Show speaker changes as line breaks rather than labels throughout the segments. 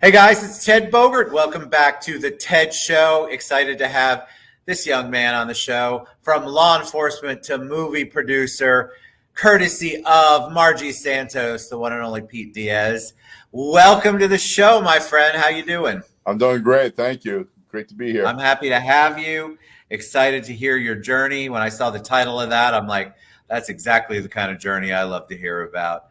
Hey guys, it's Ted Bogert. Welcome back to the Ted Show. Excited to have this young man on the show, from law enforcement to movie producer, courtesy of Margie Santos, the one and only Pete Diaz. Welcome to the show, my friend. How you doing?
I'm doing great. Thank you. Great to be here.
I'm happy to have you. Excited to hear your journey. When I saw the title of that, I'm like, that's exactly the kind of journey I love to hear about.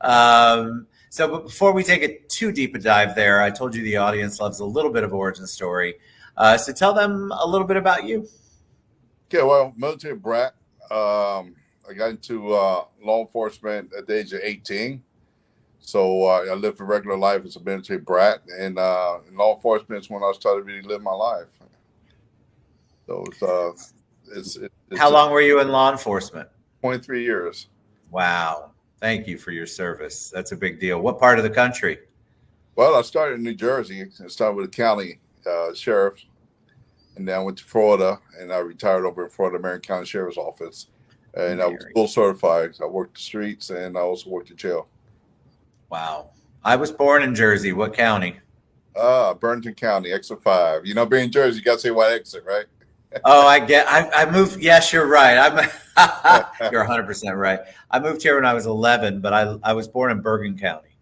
But before we take it too deep a dive there, I told you the audience loves a little bit of origin story. So tell them a little bit about you.
Okay, well, military brat. I got into law enforcement at the age of 18. So I lived a regular life as a military brat, and in law enforcement is when I started to really live my life. So it's
How long were you in law enforcement?
23 years.
Wow. Thank you for your service. That's a big deal. What part of the country?
Well, I started in New Jersey. I started with the county sheriff, and then I went to Florida, and I retired over in Florida, Marion County Sheriff's Office. And I was full certified. I worked the streets, and I also worked the jail.
Wow. I was born in Jersey. What county?
Burlington County, exit 5. You know, being in Jersey, you got to say what exit, right?
Oh, I moved. Yes, you're right. You're 100% right. I moved here when I was 11, but I was born in Bergen County.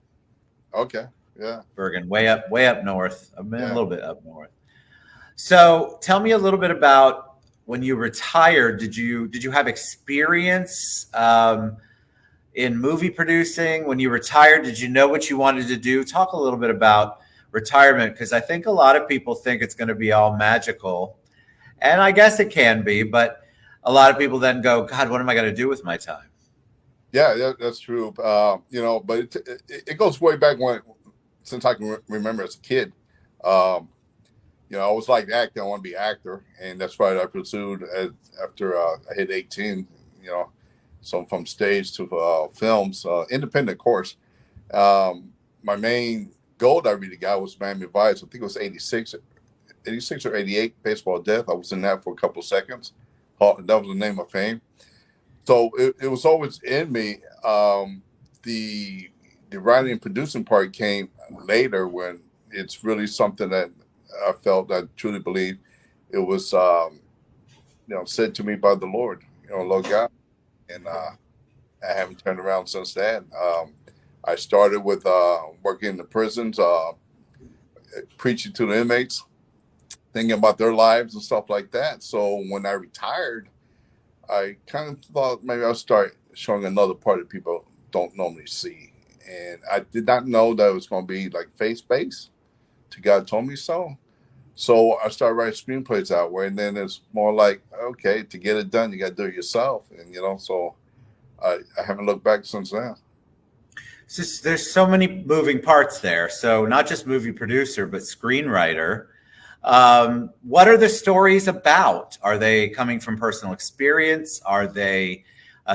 Okay. Yeah.
Bergen, way up north. I've been a little bit up north. So tell me a little bit about when you retired. Did you have experience in movie producing? When you retired, did you know what you wanted to do? Talk a little bit about retirement, because I think a lot of people think it's going to be all magical. And I guess it can be, but a lot of people then go, God, what am I going to do with my time?
Yeah, that's true. But it goes way back since I can remember as a kid. I always liked acting. I want to be an actor. And that's what I pursued after I hit 18, so from stage to films, independent, of course. My main goal that I really got was Miami Vice. I think it was 86 or 88, Baseball Death. I was in that for a couple of seconds. That was the name of fame. So it was always in me. The writing and producing part came later, when it's really something that I felt, I truly believe it was, said to me by the Lord, Lord God. And I haven't turned around since then. I started with working in the prisons, preaching to the inmates, thinking about their lives and stuff like that. So when I retired, I kind of thought maybe I'll start showing another part that people don't normally see. And I did not know that it was going to be like faith-based. God told me so. So I started writing screenplays that way. And then it's more like, okay, to get it done, you got to do it yourself. And, so I haven't looked back since then.
There's so many moving parts there. So not just movie producer, but screenwriter. What are the stories about? Are they coming from personal experience? Are they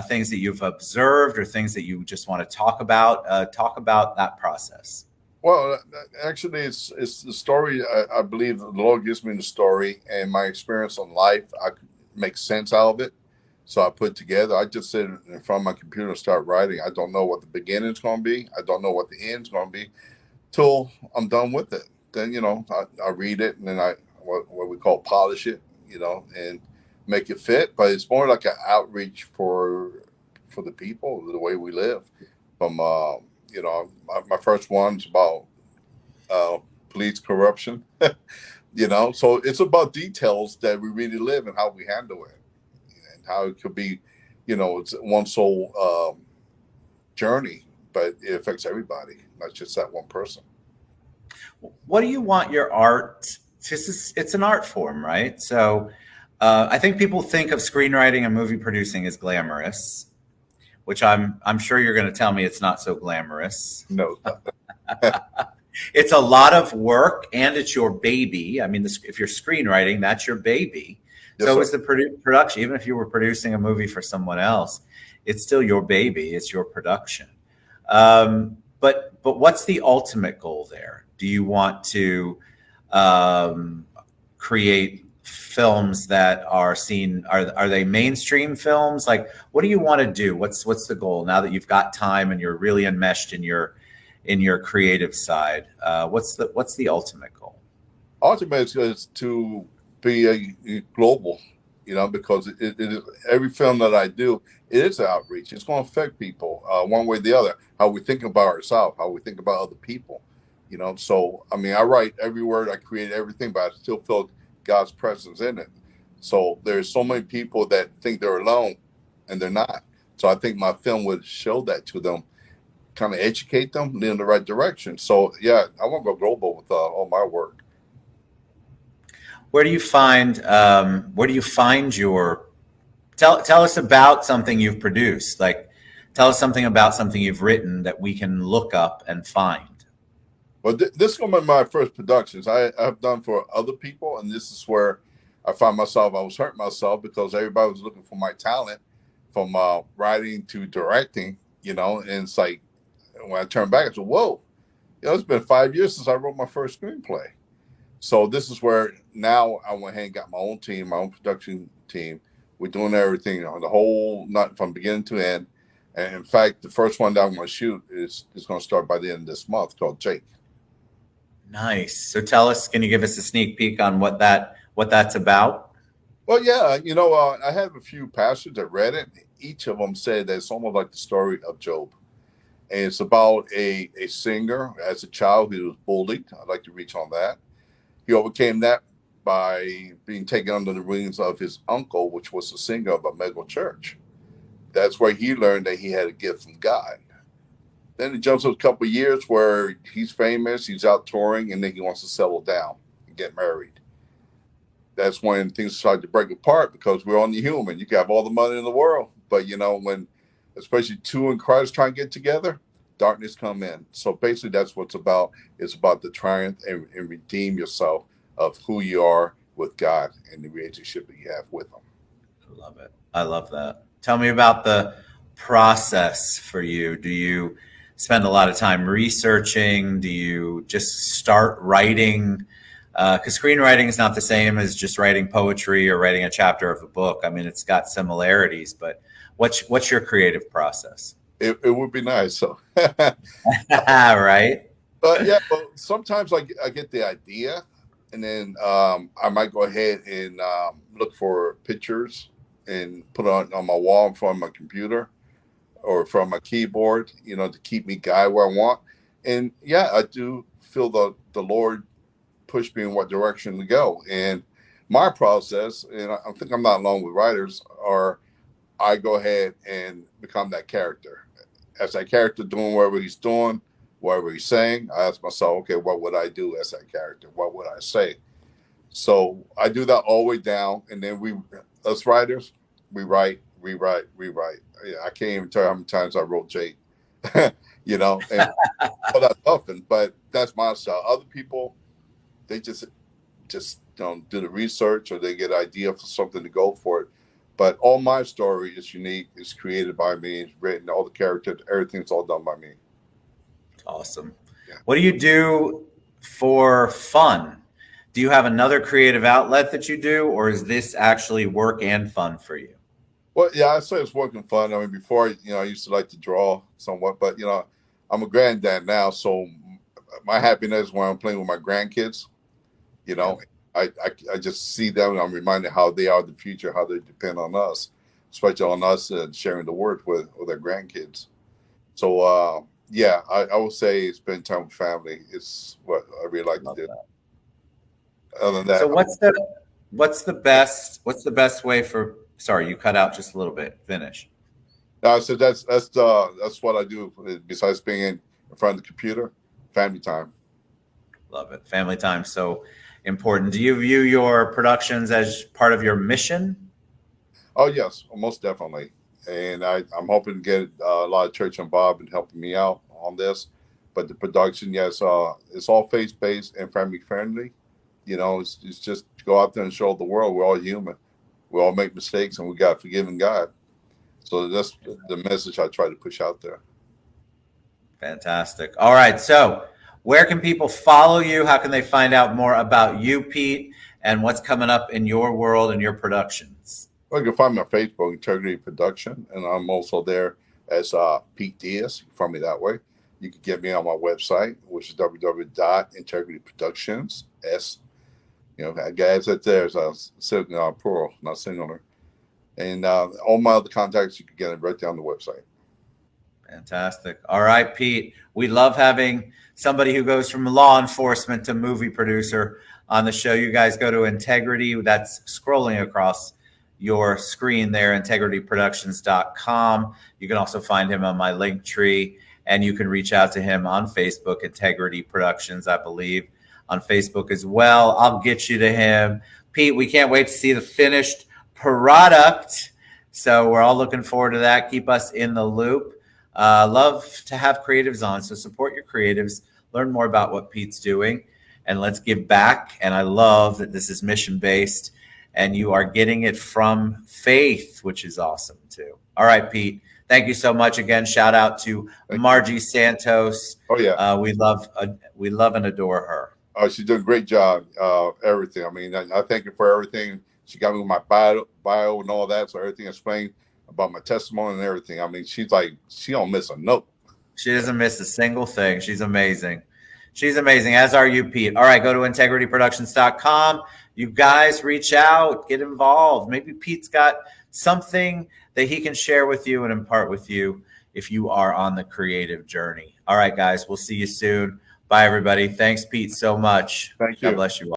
things that you've observed, or things that you just want to talk about? Talk about that process.
Well, actually, it's the story. I believe the Lord gives me the story, and my experience on life, I could make sense out of it. So I put together. I just sit in front of my computer and start writing. I don't know what the beginning's going to be. I don't know what the end's going to be till I'm done with it. Then, I read it, and then what we call polish it, and make it fit. But it's more like an outreach for the people, the way we live. From my first one's about police corruption, So it's about details that we really live and how we handle it, and how it could be, it's one soul journey, but it affects everybody, not just that one person.
What do you want your art? It's an art form, right? So I think people think of screenwriting and movie producing as glamorous, which I'm sure you're going to tell me it's not so glamorous.
No.
It's a lot of work, and it's your baby. I mean, if you're screenwriting, that's your baby. Yes, so is the production. Even if you were producing a movie for someone else, it's still your baby. It's your production. But what's the ultimate goal there? Do you want to create films that are seen? Are they mainstream films? Like, what do you want to do? What's the goal now that you've got time and you're really enmeshed in your in your creative side? What's the ultimate goal?
Ultimate is to be a global, because it is every film that I do, it is outreach. It's going to affect people one way or the other. How we think about ourselves, how we think about other people, So I mean, I write every word, I create everything, but I still feel God's presence in it. So there's so many people that think they're alone, and they're not. So I think my film would show that to them, kind of educate them, lead in the right direction. So yeah, I want to go global with all my work.
Where do you find your tell us about something you've produced? Like, tell us something about something you've written that we can look up and find.
Well, this is going to be my first productions I've done for other people, and this is where I found myself. I was hurting myself because everybody was looking for my talent, from writing to directing, and it's like when I turned back, I said, "Whoa, it's been 5 years since I wrote my first screenplay." So this is where now I went ahead and got my own team, my own production team. We're doing everything on the whole, not from beginning to end. And in fact, the first one that I'm going to shoot is going to start by the end of this month, called Jake.
Nice. So tell us, can you give us a sneak peek on what that's about?
Well, yeah, I have a few pastors that read it. Each of them said that it's almost like the story of Job. And it's about a singer as a child who was bullied. I'd like to reach on that. He overcame that by being taken under the wings of his uncle, which was the singer of a mega church. That's where he learned that he had a gift from God. Then he jumps up a couple of years where he's famous, he's out touring, and then he wants to settle down and get married. That's when things start to break apart, because we're only human. You can have all the money in the world, but when especially two in Christ trying to get together, darkness come in. So basically that's what's about. It's about the triumph and redeem yourself of who you are with God and the relationship that you have with him.
I love it. I love that. Tell me about the process for you. Do you spend a lot of time researching? Do you just start writing? Because screenwriting is not the same as just writing poetry or writing a chapter of a book. I mean, it's got similarities, but what's your creative process?
It would be nice. So,
right.
But yeah, well, sometimes I get the idea, and then I might go ahead and look for pictures and put it on my wall in front of my computer or from my keyboard, to keep me guide where I want. And yeah, I do feel the Lord push me in what direction to go. And my process, and I think I'm not alone with writers, are I go ahead and become that character. As that character doing whatever he's doing, whatever he's saying, I ask myself, okay, what would I do as that character? What would I say? So I do that all the way down, and then us writers, we write, rewrite, rewrite. I can't even tell you how many times I wrote Jake, and well, that's often, but that's my style. Other people, they just do the research, or they get an idea for something to go for it. But all my story is unique. It's created by me. It's written. All the characters, everything's all done by me.
Awesome.
Yeah.
What do you do for fun? Do you have another creative outlet that you do, or is this actually work and fun for you?
Well, yeah, I say it's work and fun. I mean, before, I used to like to draw somewhat, but I'm a granddad now, so my happiness when I'm playing with my grandkids. I just see them, and I'm reminded how they are the future, how they depend on us, especially on us sharing the word with our grandkids. So, yeah, I would say spend time with family is what I really like to do. Other than that,
So what's the best way for? Sorry, you cut out just a little bit. Finish.
no, so that's what I do besides being in front of the computer. Family time.
Love it. Family time. So important. Do you view your productions as part of your mission?
Oh yes, most definitely. And I'm hoping to get a lot of church involved in helping me out on this. But the production, yes, it's all faith based and family friendly. It's just go out there and show the world we're all human. We all make mistakes, and we got forgiven God. So that's the message I try to push out there.
Fantastic. All right. So where can people follow you? How can they find out more about you, Pete, and what's coming up in your world and your productions?
Well, you can find me on Facebook, Integrity Production, and I'm also there as Pete Diaz. You can find me that way. you can get me on my website, which is www.integrityproductions. Guys, right there is plural, not singular. And all my other contacts, you can get it right there on the website.
Fantastic. All right, Pete. We love having somebody who goes from law enforcement to movie producer on the show. You guys go to Integrity. That's scrolling across your screen there, integrityproductions.com. You can also find him on my link tree, and you can reach out to him on Facebook, Integrity Productions, I believe, on Facebook as well. I'll get you to him. Pete, we can't wait to see the finished product. So we're all looking forward to that. Keep us in the loop. Love to have creatives on. So support your creatives, learn more about what Pete's doing, and let's give back. And I love that this is mission-based and you are getting it from faith, which is awesome too. All right, Pete. Thank you so much again. Shout out to Margie Santos.
Oh yeah.
We love and adore her.
Oh, she's doing a great job. Everything. I mean, I thank her for everything. She got me with my bio and all that. So everything explained about my testimony and everything. I mean, she's like, she don't miss a note.
She doesn't miss a single thing. She's amazing. She's amazing, as are you, Pete. All right, go to integrityproductions.com. You guys reach out, get involved. Maybe Pete's got something that he can share with you and impart with you if you are on the creative journey. All right, guys, we'll see you soon. Bye, everybody. Thanks, Pete, so much.
Thank you.
God bless you all.